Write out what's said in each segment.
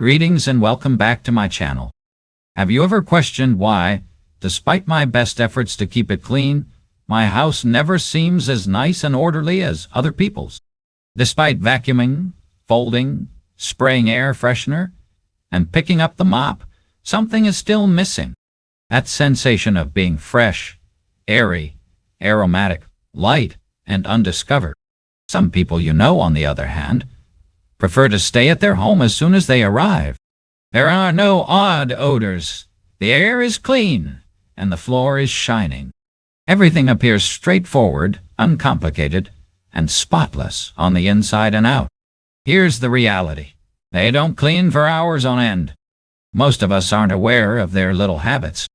Greetings and welcome back to my channel. Have you ever questioned why, despite my best efforts to keep it clean, my house never seems as nice and orderly as other people's? Despite vacuuming, folding, spraying air freshener, and picking up the mop, something is still missing. That sensation of being fresh, airy, aromatic, light, and undiscovered. Some people on the other hand, prefer to stay at their home as soon as they arrive. There are no odd odors. The air is clean, and the floor is shining. Everything appears straightforward, uncomplicated, and spotless on the inside and out. Here's the reality. They don't clean for hours on end. Most of us aren't aware of their little habits.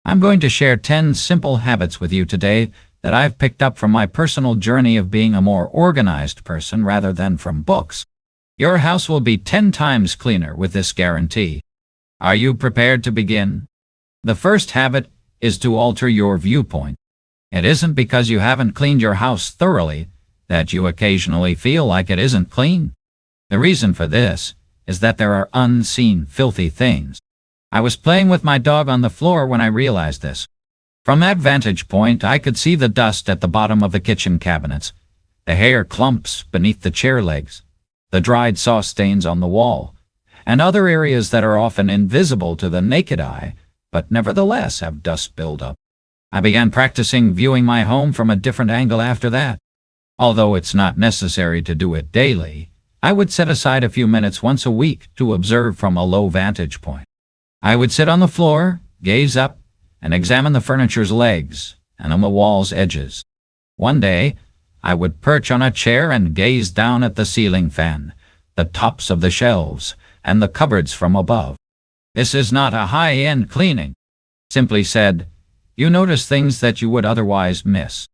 I'm going to share 10 simple habits with you today that I've picked up from my personal journey of being a more organized person rather than from books. Your house will be 10 times cleaner with this guarantee. Are you prepared to begin? The first habit is to alter your viewpoint. It isn't because you haven't cleaned your house thoroughly that you occasionally feel like it isn't clean. The reason for this is that there are unseen filthy things. I was playing with my dog on the floor when I realized this. From that vantage point, I could see the dust at the bottom of the kitchen cabinets, the hair clumps beneath the chair legs, the dried sauce stains on the wall, and other areas that are often invisible to the naked eye, but nevertheless have dust buildup. I began practicing viewing my home from a different angle after that. Although it's not necessary to do it daily, I would set aside a few minutes once a week to observe from a low vantage point. I would sit on the floor, gaze up, and examine the furniture's legs and on the wall's edges. One day, I would perch on a chair and gaze down at the ceiling fan, the tops of the shelves, and the cupboards from above. This is not a high-end cleaning. Simply said, you notice things that you would otherwise miss.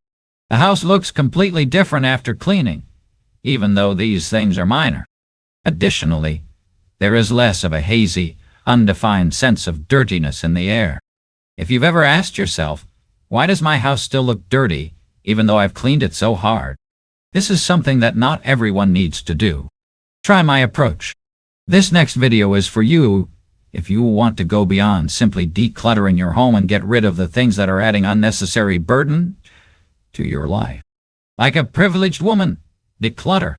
The house looks completely different after cleaning, even though these things are minor. Additionally, there is less of a hazy, undefined sense of dirtiness in the air. If you've ever asked yourself, why does my house still look dirty, even though I've cleaned it so hard? This is something that not everyone needs to do. Try my approach. This next video is for you if you want to go beyond simply decluttering your home and get rid of the things that are adding unnecessary burden to your life. Like a privileged woman, declutter.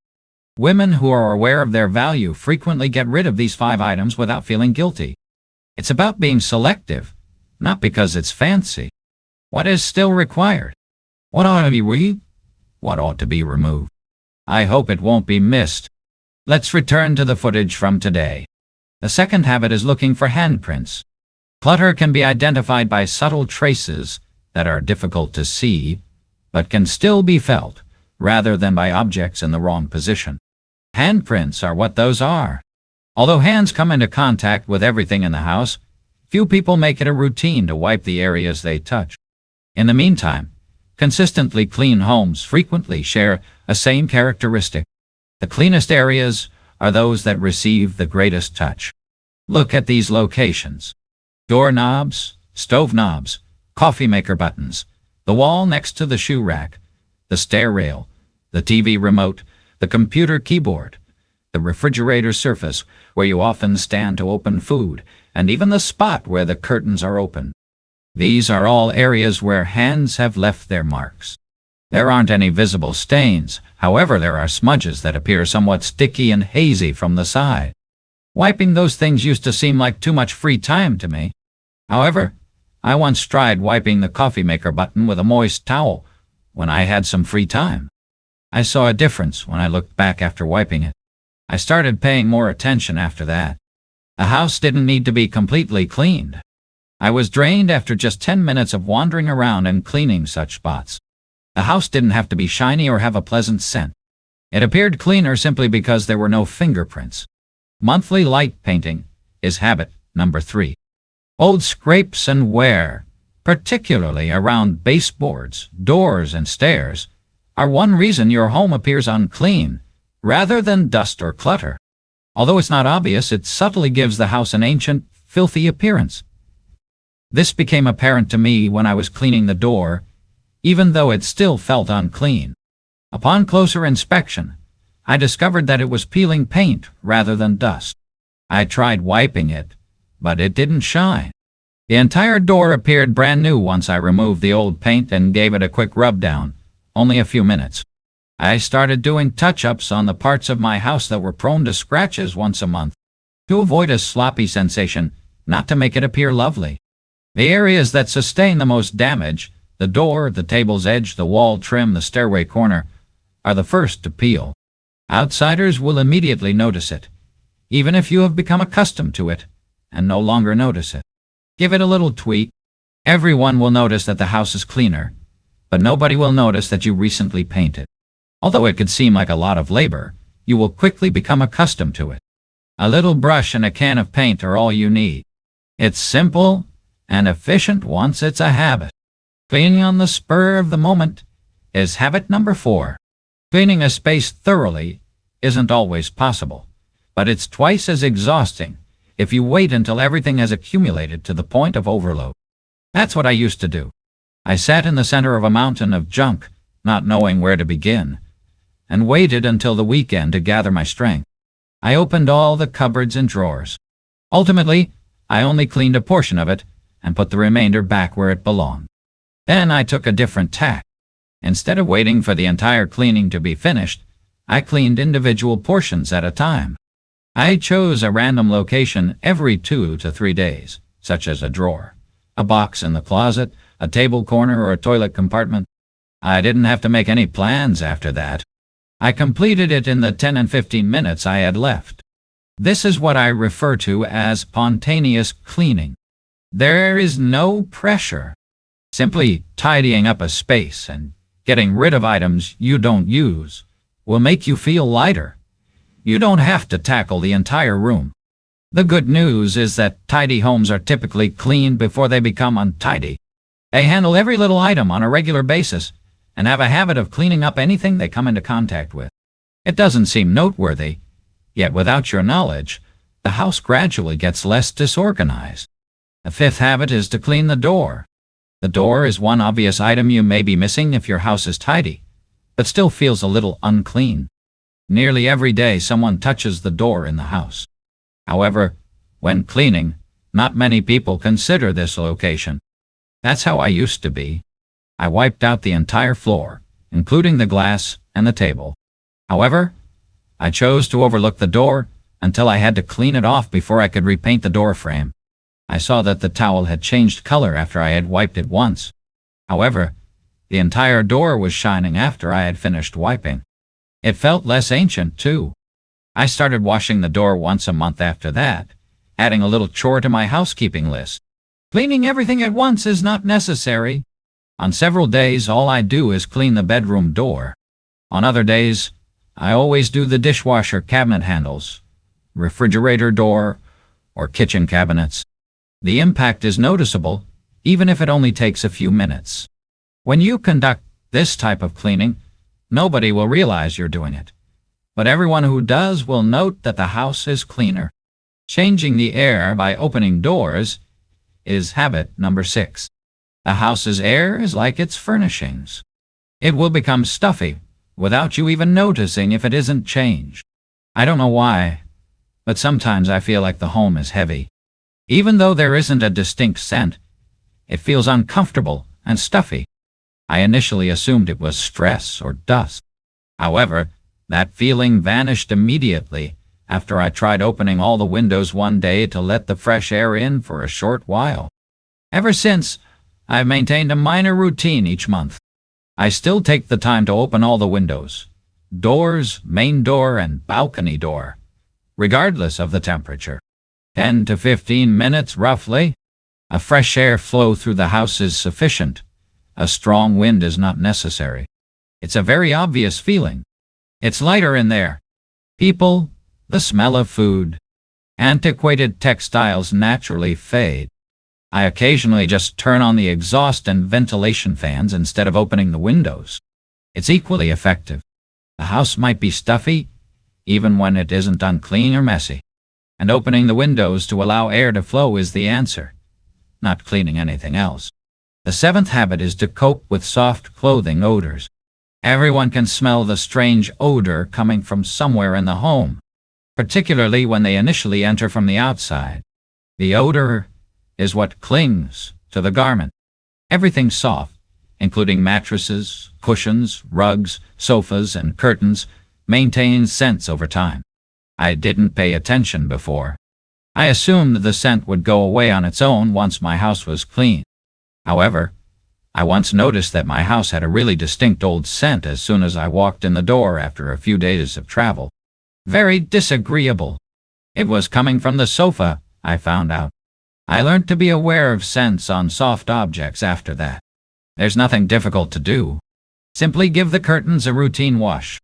Women who are aware of their value frequently get rid of these 5 items without feeling guilty. It's about being selective, not because it's fancy. What is still required? What ought to be removed? I hope it won't be missed. Let's return to the footage from today. The second habit is looking for handprints. Clutter can be identified by subtle traces that are difficult to see, but can still be felt, rather than by objects in the wrong position. Handprints are what those are. Although hands come into contact with everything in the house, few people make it a routine to wipe the areas they touch. In the meantime, consistently clean homes frequently share a same characteristic. The cleanest areas are those that receive the greatest touch. Look at these locations. Doorknobs, stove knobs, coffee maker buttons, the wall next to the shoe rack, the stair rail, the TV remote, the computer keyboard, the refrigerator surface where you often stand to open food, and even the spot where the curtains are open. These are all areas where hands have left their marks. There aren't any visible stains, however there are smudges that appear somewhat sticky and hazy from the side. Wiping those things used to seem like too much free time to me. However, I once tried wiping the coffee maker button with a moist towel when I had some free time. I saw a difference when I looked back after wiping it. I started paying more attention after that. The house didn't need to be completely cleaned. I was drained after just 10 minutes of wandering around and cleaning such spots. The house didn't have to be shiny or have a pleasant scent. It appeared cleaner simply because there were no fingerprints. Monthly light painting is habit number 3. Old scrapes and wear, particularly around baseboards, doors, and stairs, are one reason your home appears unclean, rather than dust or clutter. Although it's not obvious, it subtly gives the house an ancient, filthy appearance. This became apparent to me when I was cleaning the door, even though it still felt unclean. Upon closer inspection, I discovered that it was peeling paint rather than dust. I tried wiping it, but it didn't shine. The entire door appeared brand new once I removed the old paint and gave it a quick rub down, only a few minutes. I started doing touch-ups on the parts of my house that were prone to scratches once a month, to avoid a sloppy sensation, not to make it appear lovely. The areas that sustain the most damage, the door, the table's edge, the wall trim, the stairway corner, are the first to peel. Outsiders will immediately notice it, even if you have become accustomed to it and no longer notice it. Give it a little tweak. Everyone will notice that the house is cleaner, but nobody will notice that you recently painted. Although it could seem like a lot of labor, you will quickly become accustomed to it. A little brush and a can of paint are all you need. It's simple and efficient once it's a habit. Cleaning on the spur of the moment is habit number 4. Cleaning a space thoroughly isn't always possible, but it's twice as exhausting if you wait until everything has accumulated to the point of overload. That's what I used to do. I sat in the center of a mountain of junk, not knowing where to begin, and waited until the weekend to gather my strength. I opened all the cupboards and drawers. Ultimately, I only cleaned a portion of it and put the remainder back where it belonged. Then I took a different tack. Instead of waiting for the entire cleaning to be finished, I cleaned individual portions at a time. I chose a random location every 2 to 3 days, such as a drawer, a box in the closet, a table corner, or a toilet compartment. I didn't have to make any plans after that. I completed it in the 10 and 15 minutes I had left. This is what I refer to as spontaneous cleaning. There is no pressure. Simply tidying up a space and getting rid of items you don't use will make you feel lighter. You don't have to tackle the entire room. The good news is that tidy homes are typically cleaned before they become untidy. They handle every little item on a regular basis and have a habit of cleaning up anything they come into contact with. It doesn't seem noteworthy, yet without your knowledge, the house gradually gets less disorganized. The 5th habit is to clean the door. The door is one obvious item you may be missing if your house is tidy, but still feels a little unclean. Nearly every day someone touches the door in the house. However, when cleaning, not many people consider this location. That's how I used to be. I wiped out the entire floor, including the glass and the table. However, I chose to overlook the door until I had to clean it off before I could repaint the door frame. I saw that the towel had changed color after I had wiped it once. However, the entire door was shining after I had finished wiping. It felt less ancient, too. I started washing the door once a month after that, adding a little chore to my housekeeping list. Cleaning everything at once is not necessary. On several days, all I do is clean the bedroom door. On other days, I always do the dishwasher cabinet handles, refrigerator door, or kitchen cabinets. The impact is noticeable, even if it only takes a few minutes. When you conduct this type of cleaning, nobody will realize you're doing it, but everyone who does will note that the house is cleaner. Changing the air by opening doors is habit number 6. The house's air is like its furnishings. It will become stuffy without you even noticing if it isn't changed. I don't know why, but sometimes I feel like the home is heavy. Even though there isn't a distinct scent, it feels uncomfortable and stuffy. I initially assumed it was stress or dust. However, that feeling vanished immediately after I tried opening all the windows one day to let the fresh air in for a short while. Ever since, I've maintained a minor routine each month. I still take the time to open all the windows, doors, main door, and balcony door, regardless of the temperature. 10 to 15 minutes, roughly. A fresh air flow through the house is sufficient. A strong wind is not necessary. It's a very obvious feeling. It's lighter in there. People, the smell of food, antiquated textiles naturally fade. I occasionally just turn on the exhaust and ventilation fans instead of opening the windows. It's equally effective. The house might be stuffy, even when it isn't unclean or messy. And opening the windows to allow air to flow is the answer, not cleaning anything else. The 7th habit is to cope with soft clothing odors. Everyone can smell the strange odor coming from somewhere in the home. particularly when they initially enter from the outside. The odor is what clings to the garment. Everything soft, including mattresses, cushions, rugs, sofas, and curtains, maintains scents over time. I didn't pay attention before. I assumed the scent would go away on its own once my house was clean. However, I once noticed that my house had a really distinct old scent as soon as I walked in the door after a few days of travel. Very disagreeable. It was coming from the sofa, I found out. I learned to be aware of scents on soft objects after that. There's nothing difficult to do. Simply give the curtains a routine wash.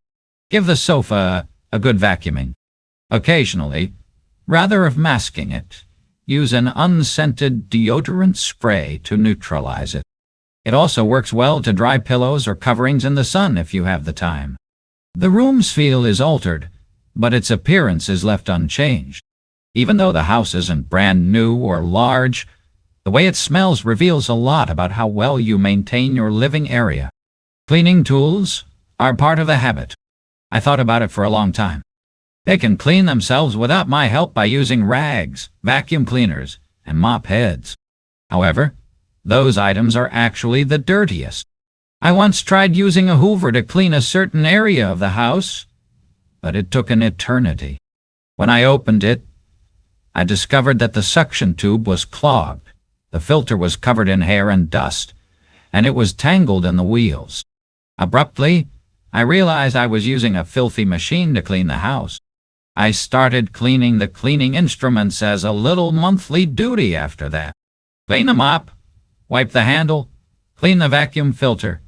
Give the sofa a good vacuuming. Occasionally, rather of masking it, use an unscented deodorant spray to neutralize it. It also works well to dry pillows or coverings in the sun if you have the time. The room's feel is altered, but its appearance is left unchanged. Even though the house isn't brand new or large, the way it smells reveals a lot about how well you maintain your living area. Cleaning tools are part of the habit. I thought about it for a long time. They can clean themselves without my help by using rags, vacuum cleaners, and mop heads. However, those items are actually the dirtiest. I once tried using a Hoover to clean a certain area of the house, but it took an eternity. When I opened it, I discovered that the suction tube was clogged, the filter was covered in hair and dust, and it was tangled in the wheels. Abruptly, I realized I was using a filthy machine to clean the house. I started cleaning the cleaning instruments as a little monthly duty after that. Clean the mop, wipe the handle, clean the vacuum filter,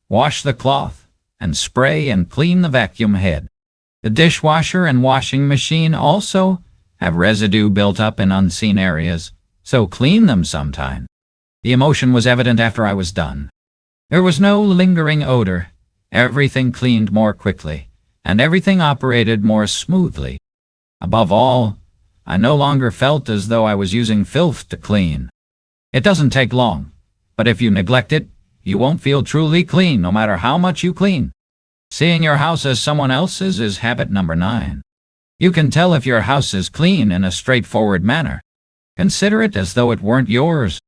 wash the cloth, and spray and clean the vacuum head. The dishwasher and washing machine also have residue built up in unseen areas, so clean them sometime. The emotion was evident after I was done. There was no lingering odor. Everything cleaned more quickly, and everything operated more smoothly. Above all, I no longer felt as though I was using filth to clean. It doesn't take long, but if you neglect it, you won't feel truly clean no matter how much you clean. Seeing your house as someone else's is habit number 9. You can tell if your house is clean in a straightforward manner. Consider it as though it weren't yours.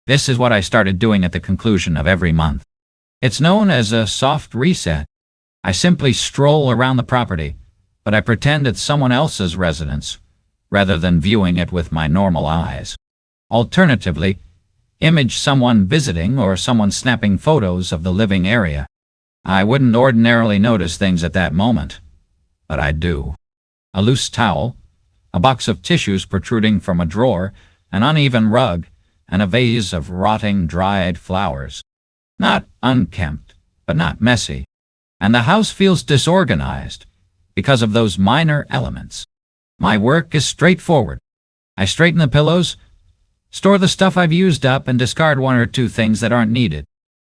This is what I started doing at the conclusion of every month. It's known as a soft reset. I simply stroll around the property, but I pretend it's someone else's residence, rather than viewing it with my normal eyes. Alternatively, image someone visiting or someone snapping photos of the living area. I wouldn't ordinarily notice things at that moment, but I do. A loose towel, a box of tissues protruding from a drawer, an uneven rug, and a vase of rotting dried flowers. Not unkempt, but not messy. And the house feels disorganized because of those minor elements. My work is straightforward. I straighten the pillows, store the stuff I've used up, and discard 1 or 2 things that aren't needed.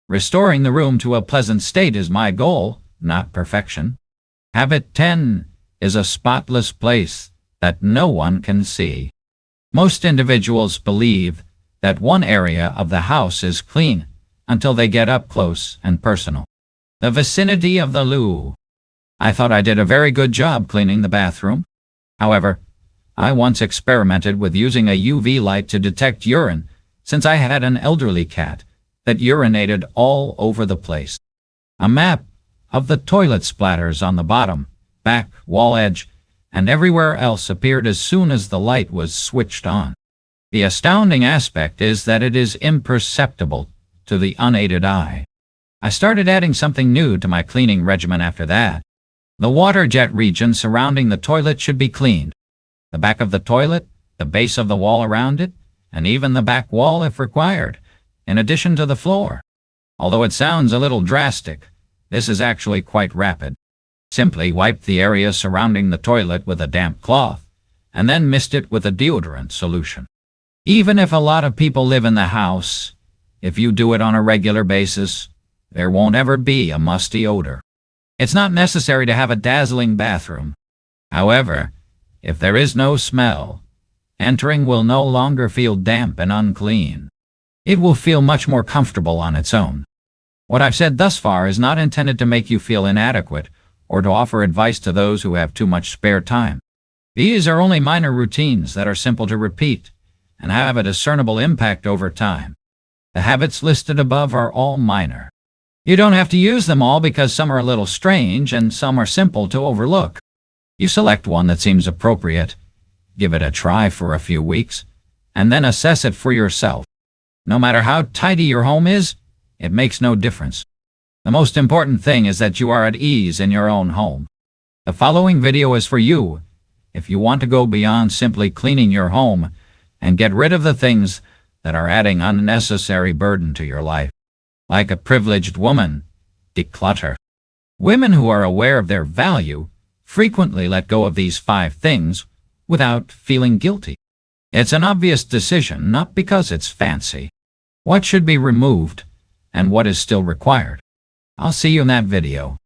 Restoring the room to a pleasant state is my goal, not perfection. Habit 10 is a spotless place that no one can see. Most individuals believe that one area of the house is clean until they get up close and personal. The vicinity of the loo. I thought I did a very good job cleaning the bathroom. However, I once experimented with using a UV light to detect urine since I had an elderly cat that urinated all over the place. A map of the toilet splatters on the bottom, back, wall edge, and everywhere else appeared as soon as the light was switched on. The astounding aspect is that it is imperceptible to the unaided eye. I started adding something new to my cleaning regimen after that. The water jet region surrounding the toilet should be cleaned. The back of the toilet, the base of the wall around it, and even the back wall if required, in addition to the floor. Although it sounds a little drastic, this is actually quite rapid. Simply wipe the area surrounding the toilet with a damp cloth, and then mist it with a deodorant solution. Even if a lot of people live in the house, if you do it on a regular basis, there won't ever be a musty odor. It's not necessary to have a dazzling bathroom. However, if there is no smell, entering will no longer feel damp and unclean. It will feel much more comfortable on its own. What I've said thus far is not intended to make you feel inadequate or to offer advice to those who have too much spare time. These are only minor routines that are simple to repeat and have a discernible impact over time. The habits listed above are all minor. You don't have to use them all because some are a little strange and some are simple to overlook. You select one that seems appropriate, give it a try for a few weeks, and then assess it for yourself. No matter how tidy your home is, it makes no difference. The most important thing is that you are at ease in your own home. The following video is for you if you want to go beyond simply cleaning your home and get rid of the things that are adding unnecessary burden to your life. Like a privileged woman, declutter. Women who are aware of their value frequently let go of these 5 things without feeling guilty. It's an obvious decision, not because it's fancy. What should be removed and what is still required? I'll see you in that video.